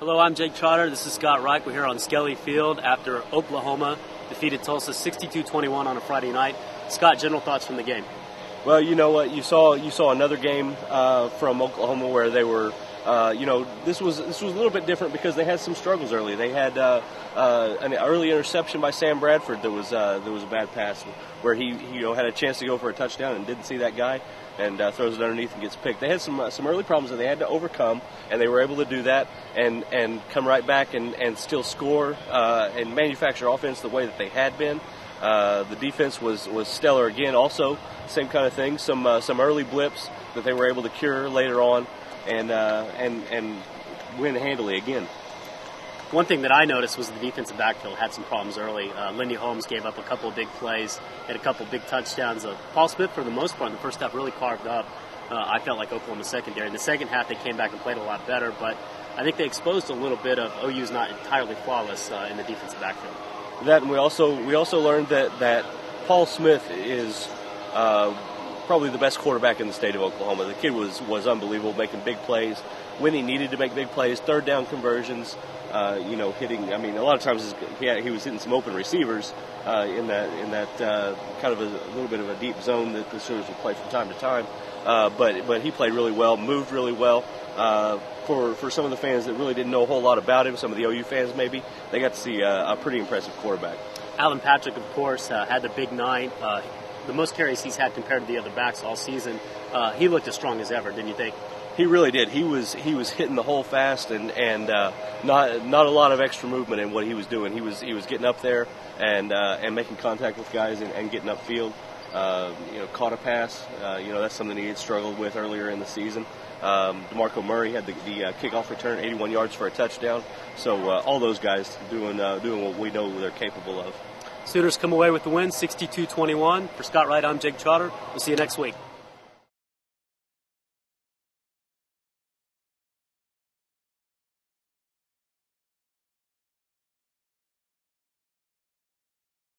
Hello, I'm Jake Trotter. This is Scott Wright. We're here on Skelly Field after Oklahoma defeated Tulsa 62-21 on a Friday night. Scott, general thoughts from the game? Well, you know what, you saw another game from Oklahoma where they were, this was a little bit different because they had some struggles early. They had an early interception by Sam Bradford. There was a bad pass where he had a chance to go for a touchdown and didn't see that guy and throws it underneath and gets picked. They had some early problems that they had to overcome, and they were able to do that and come right back and still score and manufacture offense the way that they had been. The defense was stellar again. Also, same kind of thing. Some early blips that they were able to cure later on, and win handily again. One thing that I noticed was the defensive backfield had some problems early. Lindy Holmes gave up a couple of big plays, had a couple of big touchdowns. Paul Smith, for the most part, in the first half, really carved up. I felt like Oklahoma's secondary. In the second half, they came back and played a lot better, but I think they exposed a little bit of OU's not entirely flawless in the defensive backfield. That, and we also learned that Paul Smith is probably the best quarterback in the state of Oklahoma. The kid was unbelievable, making big plays when he needed to make big plays, third down conversions, hitting. I mean, a lot of times he was hitting some open receivers in that kind of a little bit of a deep zone that the Sooners would play from time to time. But he played really well, moved really well. For some of the fans that really didn't know a whole lot about him, some of the OU fans maybe, they got to see a pretty impressive quarterback. Alan Patrick, of course, had the big night. The most carries he's had compared to the other backs all season. He looked as strong as ever, didn't you think? He really did. He was hitting the hole fast and not a lot of extra movement in what he was doing. He was getting up there and making contact with guys and getting upfield. Caught a pass. That's something he had struggled with earlier in the season. DeMarco Murray had the kickoff return, 81 yards for a touchdown. So all those guys doing what we know they're capable of. Sooners come away with the win, 62-21. For Scott Wright, I'm Jake Trotter. We'll see you next week.